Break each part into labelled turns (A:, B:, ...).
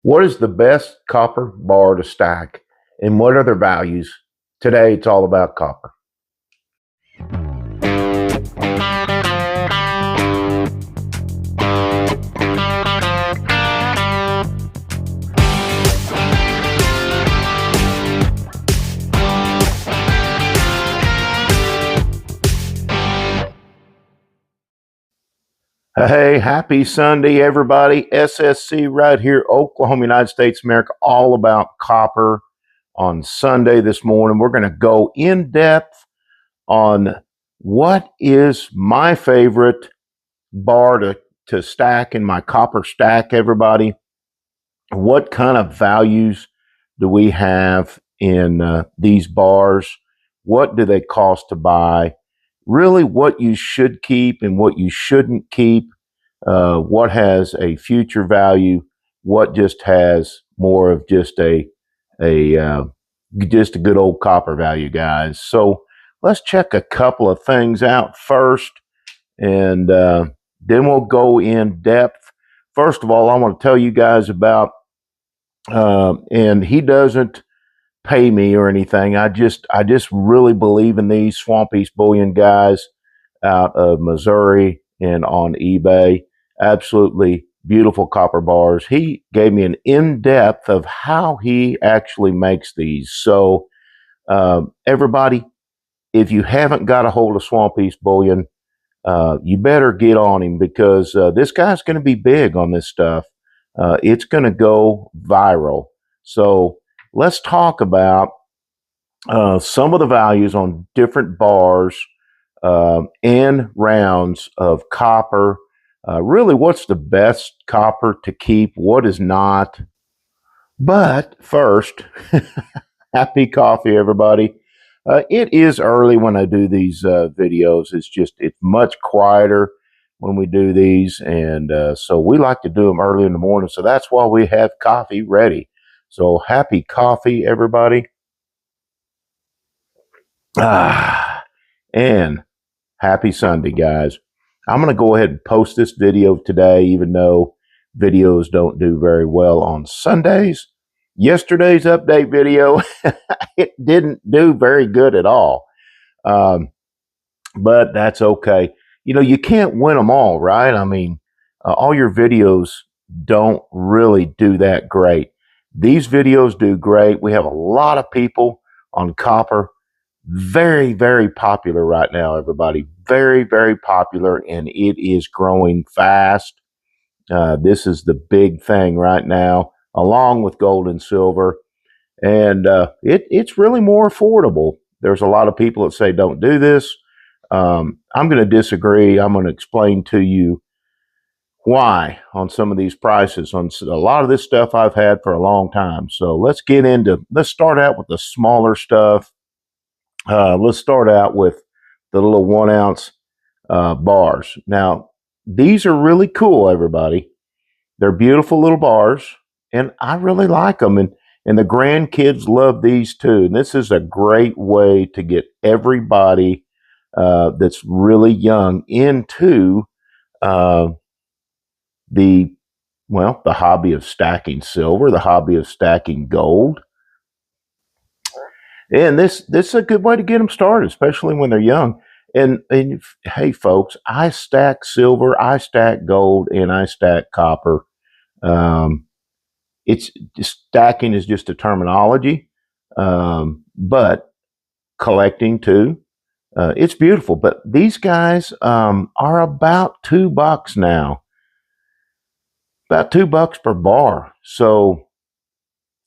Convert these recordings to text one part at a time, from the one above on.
A: What is the best copper bar to stack and what are their values? Today it's all about copper. Hey, happy Sunday, everybody. SSC right here, Oklahoma, United States, America, all about copper on Sunday this morning. We're going to go in depth on what is my favorite bar to stack in my copper stack, everybody. What kind of values do we have in these bars? What do they cost to buy? Really what you should keep and what you shouldn't keep, what has a future value, what just has more of just a good old copper value, guys. So let's check a couple of things out first, and then we'll go in depth. First of all, I want to tell you guys about, and he doesn't pay me or anything. I just really believe in these East Bullion guys out of Missouri and on eBay. Absolutely beautiful copper bars. He gave me an in-depth of how he actually makes these. So everybody, if you haven't got a hold of East Bullion, you better get on him, because this guy's going to be big on this stuff. It's going to go viral. So let's talk about some of the values on different bars and rounds of copper. Really, what's the best copper to keep? What is not? But first, happy coffee, everybody. It is early when I do these videos. It's much quieter when we do these. And so we like to do them early in the morning. So that's why we have coffee ready. So happy coffee, everybody. And happy Sunday, guys. I'm going to go ahead and post this video today, even though videos don't do very well on Sundays. Yesterday's update video, it didn't do very good at all. But that's okay. You know, you can't win them all, right? I mean, all your videos don't really do that great. These videos do great. We have a lot of people on copper. Very, very popular right now, everybody. Very, very popular, and it is growing fast. This is the big thing right now, along with gold and silver. And it's really more affordable. There's a lot of people that say don't do this. I'm going to disagree. I'm going to explain to you why on some of these prices. On a lot of this stuff I've had for a long time. So let's start out with the smaller stuff. Let's start out with the little 1 ounce bars. Now, these are really cool, everybody. They're beautiful little bars, and I really like them. And the grandkids love these too. And this is a great way to get everybody that's really young into the hobby of stacking silver, the hobby of stacking gold. And this is a good way to get them started, especially when they're young. And hey, folks, I stack silver, I stack gold, and I stack copper. It's stacking is just a terminology, but collecting too. It's beautiful. But these guys are about $2 now, about $2 per bar. So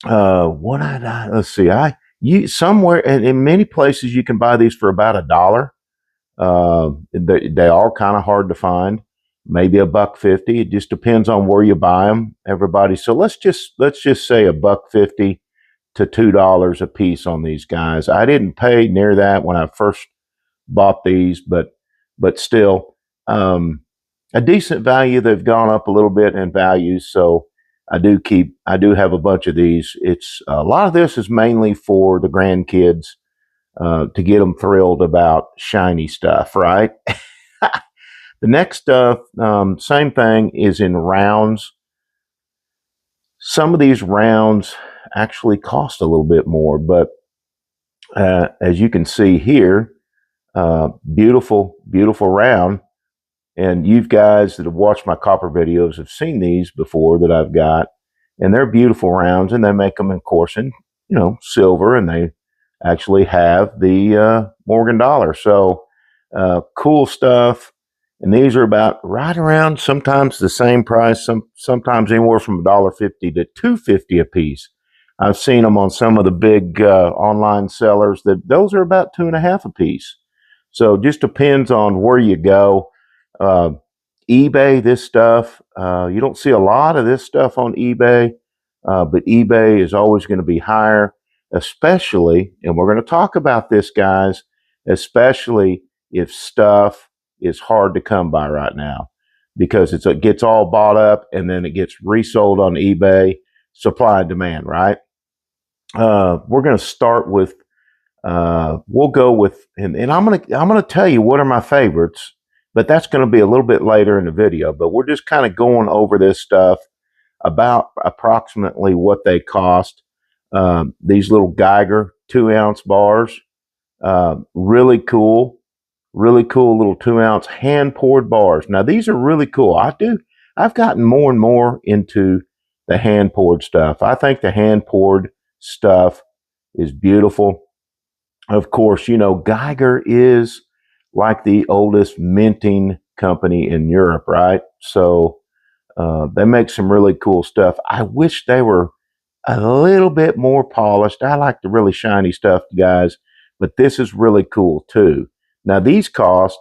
A: let's see, somewhere in many places you can buy these for about $1. They are kind of hard to find. Maybe $1.50. It just depends on where you buy them, everybody. So let's just say $1.50 to $2 a piece on these guys. I didn't pay near that when I first bought these, but still a decent value. They've gone up a little bit in value, so I do have a bunch of these. It's a lot of this is mainly for the grandkids to get them thrilled about shiny stuff, right? The next stuff, same thing, is in rounds. Some of these rounds actually cost a little bit more, but as you can see here, beautiful, beautiful round. And you guys that have watched my copper videos have seen these before that I've got, and they're beautiful rounds, and they make them, of course, in silver, and they actually have the Morgan dollar. So cool stuff. And these are about right around sometimes the same price, sometimes anywhere from $1.50 to $2.50 a piece. I've seen them on some of the big online sellers that those are about $2.50 a piece. So it just depends on where you go. Uh, eBay, this stuff, you don't see a lot of this stuff on eBay, but eBay is always going to be higher, especially, and we're going to talk about this, guys, especially if stuff is hard to come by right now, because it gets all bought up and then it gets resold on eBay, supply and demand, right? We're going to start with, we'll go with, and I'm gonna tell you what are my favorites, but that's going to be a little bit later in the video. But we're just kind of going over this stuff about approximately what they cost. These little Geiger 2-ounce bars, really cool little 2-ounce hand poured bars. Now these are really cool. I've gotten more and more into the hand poured stuff. I think the hand poured stuff is beautiful. Of course, Geiger is like the oldest minting company in Europe, right? So they make some really cool stuff. I wish they were a little bit more polished. I like the really shiny stuff, guys, but this is really cool too. Now these cost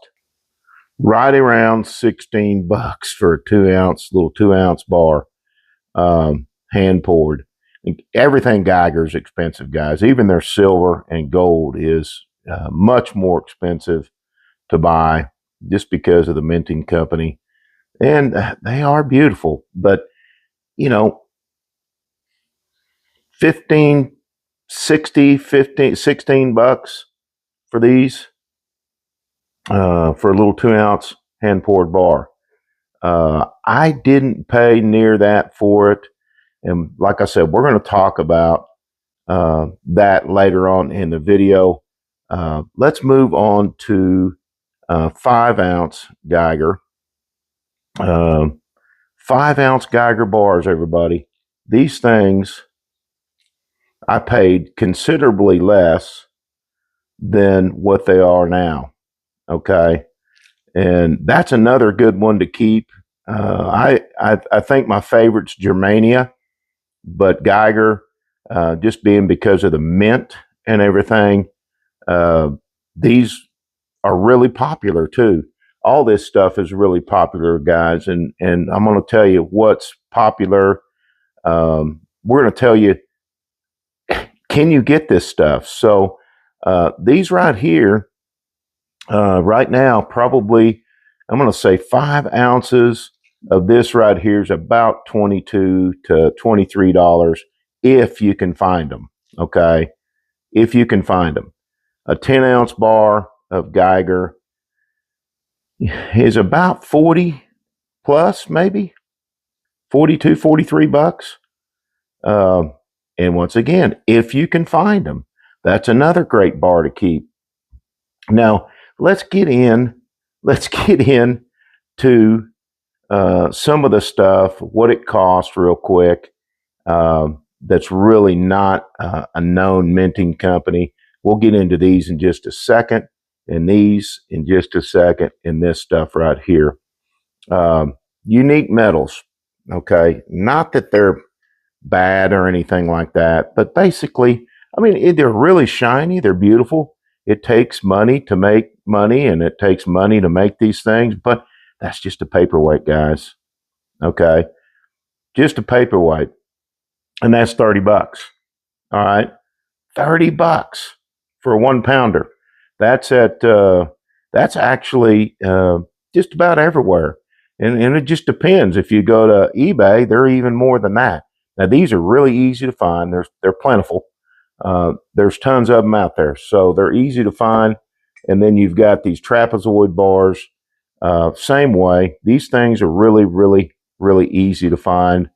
A: right around $16 for a little 2-ounce bar, hand poured. Everything Geiger is expensive, guys. Even their silver and gold is much more expensive to buy just because of the minting company. And they are beautiful, but 15, 60, 15, $16 for these, for a little 2-ounce hand poured bar. I didn't pay near that for it. And like I said, we're going to talk about that later on in the video. Let's move on to 5-ounce Geiger. 5-ounce Geiger bars, everybody. These things, I paid considerably less than what they are now. Okay. And that's another good one to keep. I think my favorite's Germania, but Geiger, just being because of the mint and everything, these are really popular too. All this stuff is really popular, guys, and I'm going to tell you what's popular. We're going to tell you, can you get this stuff? So these right here, right now, probably, I'm going to say 5 ounces of this right here is about $22 to $23 if you can find them. Okay, if you can find them. A 10-ounce bar of Geiger is about 40 plus, maybe 42, $43. And once again, if you can find them, that's another great bar to keep. Now let's get in to some of the stuff, what it costs real quick. That's really not a known minting company. We'll get into these in just a second, and these in just a second, and this stuff right here. Unique metals, okay? Not that they're bad or anything like that, but basically, I mean, they're really shiny, they're beautiful. It takes money to make money, and it takes money to make these things, but that's just a paperweight, guys, okay? Just a paperweight, and that's $30. All right, $30 for a 1-pounder. That's that's actually just about everywhere, and it just depends. If you go to eBay, they're even more than that. Now these are really easy to find. They're plentiful. There's tons of them out there, so they're easy to find. And then you've got these trapezoid bars. Same way. These things are really, really, really easy to find.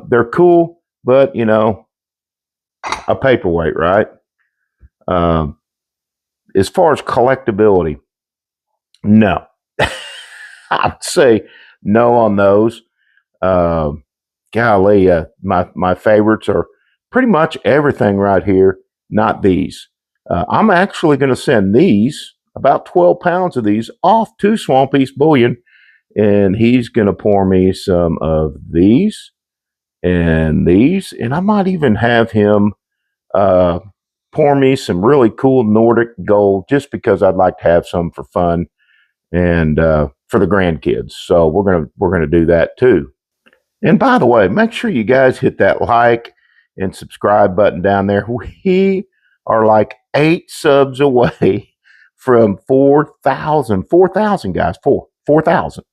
A: They're cool, but you know, a paperweight, right? Um, as far as collectability, no. I'd say no on those. Uh, golly, my favorites are pretty much everything right here, not these. I'm actually going to send these, about 12 pounds of these, off to Swamp East Bullion, and he's going to pour me some of these, and I might even have him uh, pour me some really cool Nordic gold, just because I'd like to have some for fun and for the grandkids. So we're gonna do that too. And by the way, make sure you guys hit that like and subscribe button down there. We are like 8 subs away from 4,000. 4,000 guys, 4,000.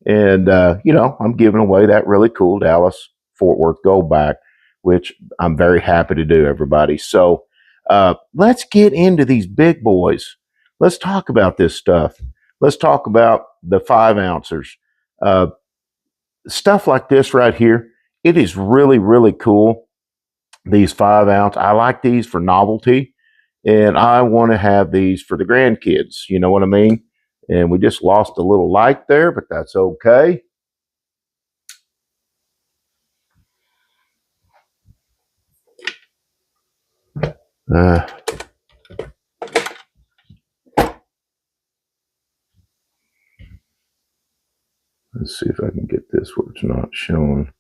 A: And you know, I'm giving away that really cool Dallas Fort Worth gold back, which I'm very happy to do, everybody. So let's get into these big boys. Let's talk about this stuff. Let's talk about the 5 ouncers. Uh, Stuff like this right here, it is really, really cool. These 5 ounce, I like these for novelty, and I want to have these for the grandkids. You know what I mean? And we just lost a little light there, but that's okay. Uh, let's see if I can get this where it's not showing.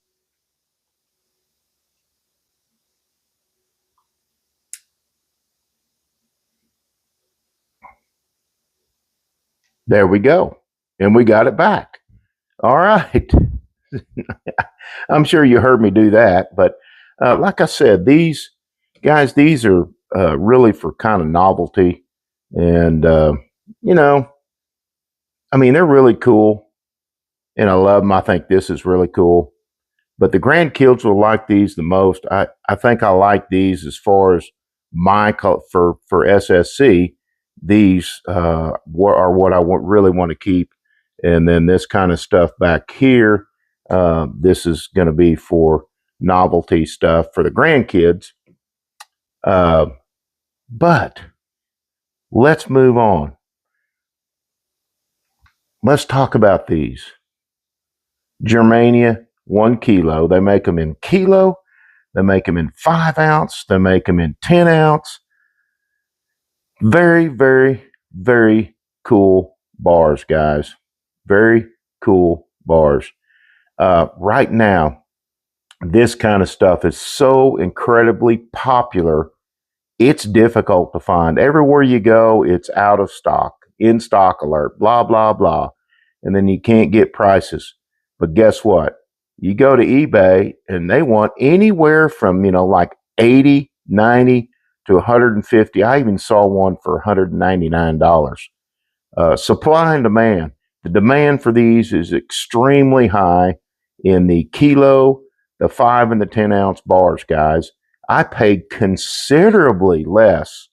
A: There we go. And we got it back. All right. I'm sure you heard me do that. But like I said, these guys, these are really for kind of novelty. And, you know, I mean, they're really cool. And I love them. I think this is really cool. But the grandkids will like these the most. I think I like these as far as for SSC. These are what I really want to keep, and then this kind of stuff back here. This is going to be for novelty stuff for the grandkids. But let's move on. Let's talk about these. Germania, 1 kilo. They make them in kilo. They make them in 5 ounce. They make them in 10 ounce. Very, very, very cool bars, guys. Very cool bars. Right now, this kind of stuff is so incredibly popular. It's difficult to find. Everywhere you go, it's out of stock, in stock alert, blah, blah, blah. And then you can't get prices. But guess what? You go to eBay and they want anywhere from, you know, like 80, 90 to 150. I even saw one for $199. Supply and demand. The demand for these is extremely high in the kilo, the 5 and the 10 ounce bars, guys. I paid considerably less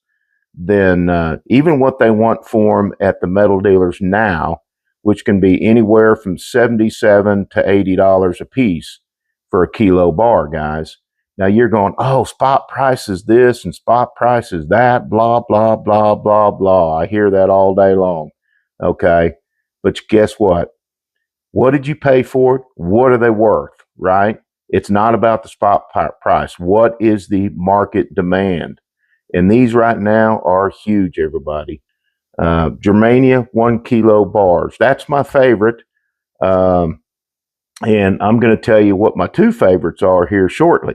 A: than even what they want for them at the metal dealers now, which can be anywhere from $77 to $80 a piece for a kilo bar, guys. Now you're going, oh, spot price is this and spot price is that, blah, blah, blah, blah, blah. I hear that all day long. Okay. But guess what? What did you pay for it? What are they worth, right? It's not about the spot price. What is the market demand? And these right now are huge, everybody. Germania 1 kilo bars. That's my favorite. And I'm going to tell you what my 2 favorites are here shortly.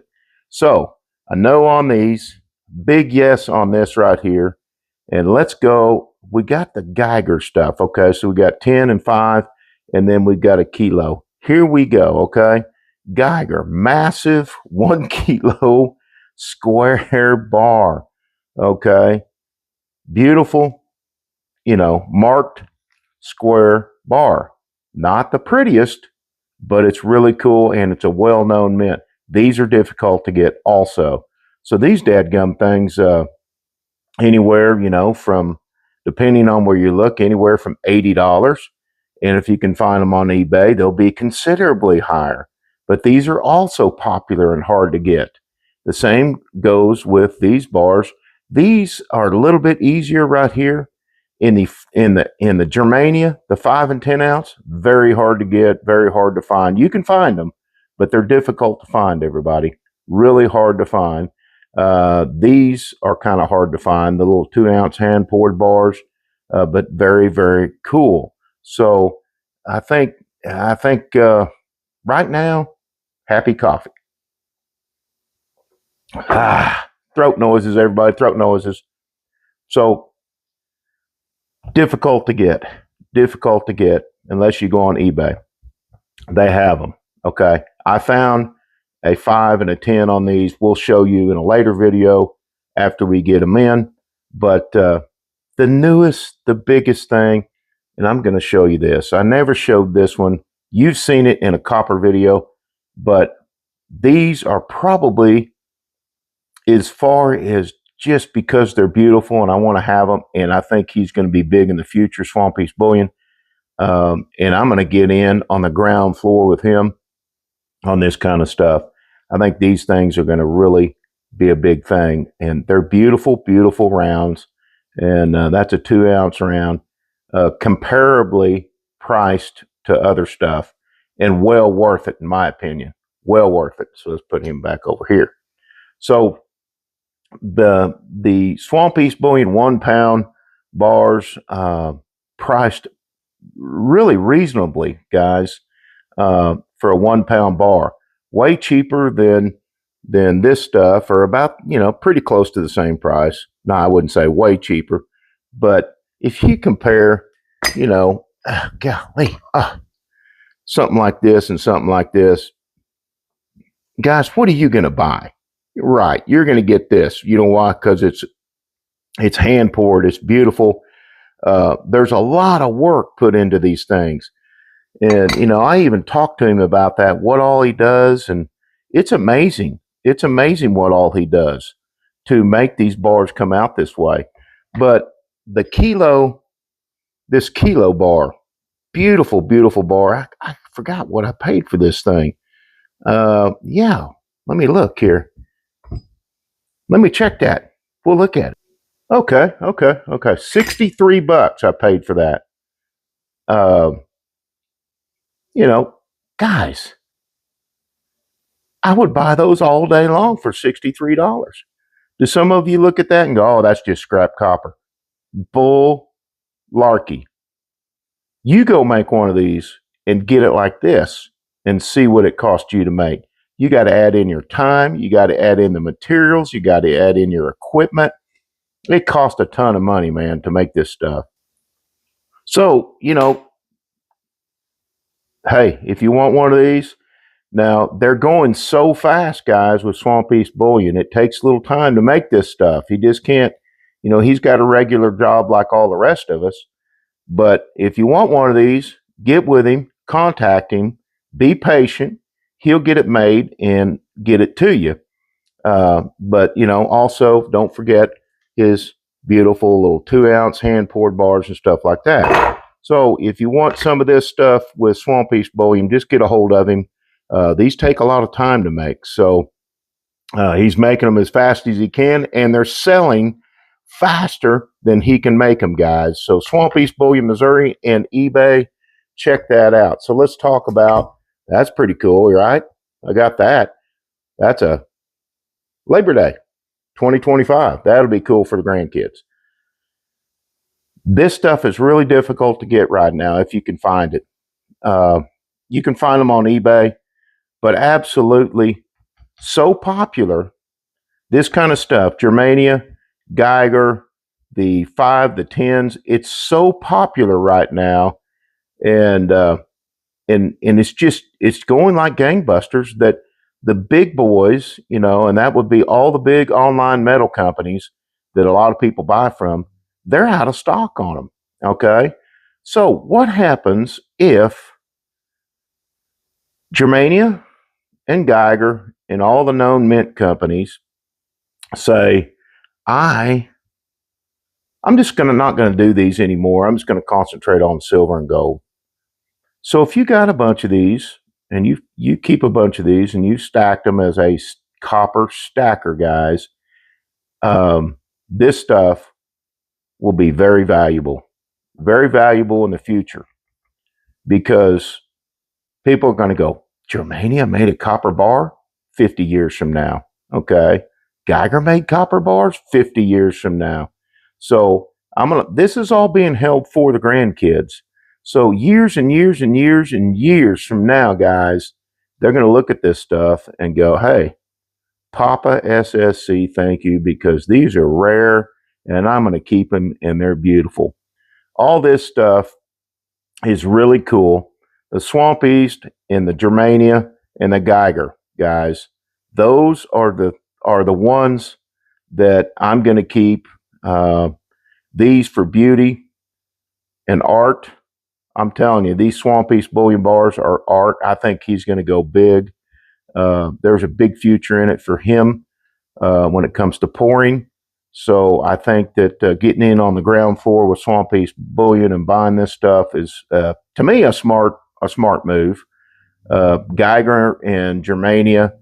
A: So a no on these, big yes on this right here. And let's go. We got the Geiger stuff. Okay. So we got 10 and 5, and then we've got a kilo. Here we go. Okay. Geiger, massive 1 kilo square bar. Okay. Beautiful, you know, marked square bar. Not the prettiest, but it's really cool and it's a well-known mint. These are difficult to get also. So these dadgum things, anywhere, you know, from, depending on where you look, anywhere from $80. And if you can find them on eBay, they'll be considerably higher. but these are also popular and hard to get. The same goes with these bars. These are a little bit easier right here in the Germania, the 5 and 10 ounce. Very hard to get, very hard to find. You can find them, but they're difficult to find. Everybody, really hard to find. These are kind of hard to find. The little 2 ounce hand poured bars, but very, very cool. So I think right now, happy coffee. Throat noises, everybody, throat noises. So difficult to get unless you go on eBay. They have them. Okay. I found a 5 and a 10 on these. We'll show you in a later video after we get them in. But the newest, the biggest thing, and I'm going to show you this. I never showed this one. You've seen it in a copper video, but these are probably, as far as just because they're beautiful and I want to have them, and I think he's going to be big in the future, Swamp East Bullion. And I'm going to get in on the ground floor with him on this kind of stuff. I think these things are going to really be a big thing. And they're beautiful, beautiful rounds. And that's a 2 ounce round, comparably priced to other stuff, and well worth it, in my opinion. Well worth it. So let's put him back over here. So the Swamp East Bullion 1 pound bars, priced really reasonably, guys, for a 1 pound bar. Way cheaper than this stuff, or about, pretty close to the same price. No, I wouldn't say way cheaper, but if you compare, golly, something like this and something like this, guys, what are you going to buy? Right, you're going to get this. You know why? Because it's hand poured. It's beautiful. There's a lot of work put into these things. And, I even talked to him about that, what all he does. And it's amazing. It's amazing what all he does to make these bars come out this way. But this kilo bar, beautiful, beautiful bar. I forgot what I paid for this thing. Yeah, let me look here. Let me check that. We'll look at it. Okay. $63 I paid for that. Guys, I would buy those all day long for $63. Do some of you look at that and go, oh, that's just scrap copper? Bull larky. You go make one of these and get it like this and see what it costs you to make. You got to add in your time. You got to add in the materials. You got to add in your equipment. It costs a ton of money, man, to make this stuff. So, hey, if you want one of these, now they're going so fast, guys, with Swamp East Bullion. It takes a little time to make this stuff. He just can't, he's got a regular job like all the rest of us. But if you want one of these, get with him, contact him, be patient. He'll get it made and get it to you. But, also don't forget his beautiful little 2 ounce hand poured bars and stuff like that. So if you want some of this stuff with Swamp East Bullion, just get a hold of him. These take a lot of time to make. So he's making them as fast as he can, and they're selling faster than he can make them, guys. So Swamp East Bullion, Missouri, and eBay, check that out. So let's talk about, that's pretty cool, right? I got that. That's a Labor Day 2025. That'll be cool for the grandkids. This stuff is really difficult to get right now if you can find it. You can find them on eBay, but absolutely so popular. This kind of stuff, Germania, Geiger, the 5, the 10s, it's so popular right now. And it's going like gangbusters that the big boys, and that would be all the big online metal companies that a lot of people buy from, they're out of stock on them. Okay. So what happens if Germania and Geiger and all the known mint companies say, I'm just not going to do these anymore. I'm just going to concentrate on silver and gold. So if you got a bunch of these and you keep a bunch of these and you stack them as a copper stacker, guys, this stuff will be very valuable in the future, because people are going to go, Germania made a copper bar 50 years from now. Okay. Geiger made copper bars 50 years from now. So this is all being held for the grandkids. So years and years and years and years from now, guys, they're going to look at this stuff and go, hey, Papa SSC, thank you, because these are rare and I'm going to keep them and they're beautiful. All this stuff is really cool. The Swamp East and the Germania and the Geiger, guys, those are the ones that I'm going to keep. These for beauty and art. I'm telling you, these Swamp East Bullion bars are art. I think he's going to go big. There's a big future in it for him when it comes to pouring. So I think that getting in on the ground floor with Swamp East Bullion and buying this stuff is, to me, a smart move. Geiger and Germania,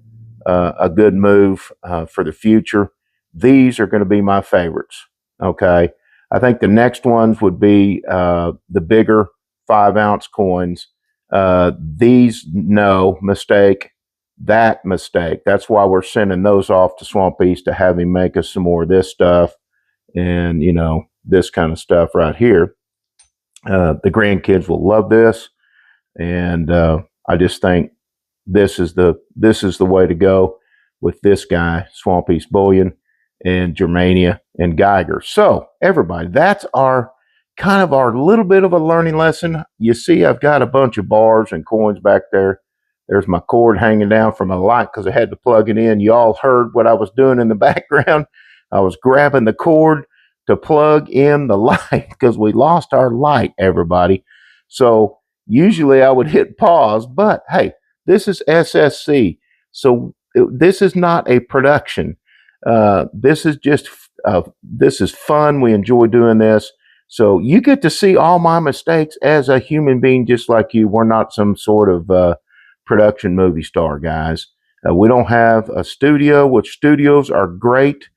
A: a good move for the future. These are going to be my favorites. Okay, I think the next ones would be the bigger 5-ounce coins. These, no mistake. That mistake. That's why we're sending those off to Swamp East to have him make us some more of this stuff and, this kind of stuff right here. The grandkids will love this, and I just think this is the way to go with this guy, Swamp East Bullion and Germania and Geiger. So everybody, that's our little bit of a learning lesson. You see, I've got a bunch of bars and coins back there. There's my cord hanging down from a light because I had to plug it in. You all heard what I was doing in the background. I was grabbing the cord to plug in the light because we lost our light, everybody. So usually I would hit pause, but hey, this is SSC. So this is not a production. This is just, this is fun. We enjoy doing this. So you get to see all my mistakes as a human being just like you. We're not some sort of production movie star, guys. We don't have a studio, which studios are great.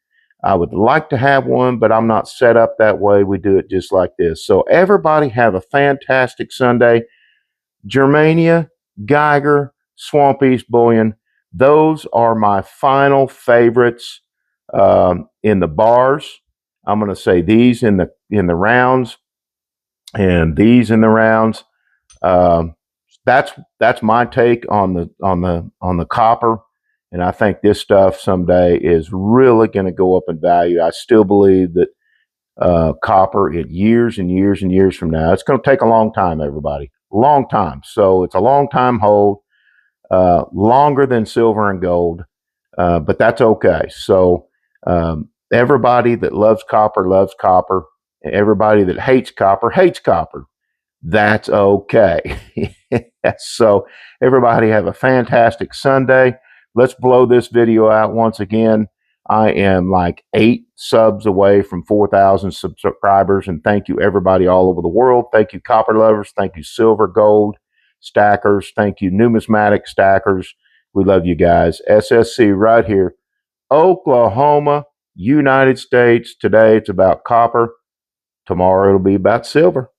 A: I would like to have one, but I'm not set up that way. We do it just like this. So everybody have a fantastic Sunday. Germania, Geiger, Swamp East Bullion, those are my final favorites in the bars. I'm going to say these in the rounds and these in the rounds. That's my take on the copper, and I think this stuff someday is really going to go up in value. I still believe that copper, in years and years and years from now, it's going to take a long time, everybody, long time. So it's a long time hold, longer than silver and gold, but that's okay. So everybody that loves copper loves copper. Everybody that hates copper. That's okay. So everybody have a fantastic Sunday. Let's blow this video out once again. I am like 8 subs away from 4,000 subscribers, and thank you everybody all over the world. Thank you copper lovers. Thank you silver, gold stackers. Thank you numismatic stackers. We love you guys. SSC right here, Oklahoma, United States. Today it's about copper. Tomorrow it'll be about silver.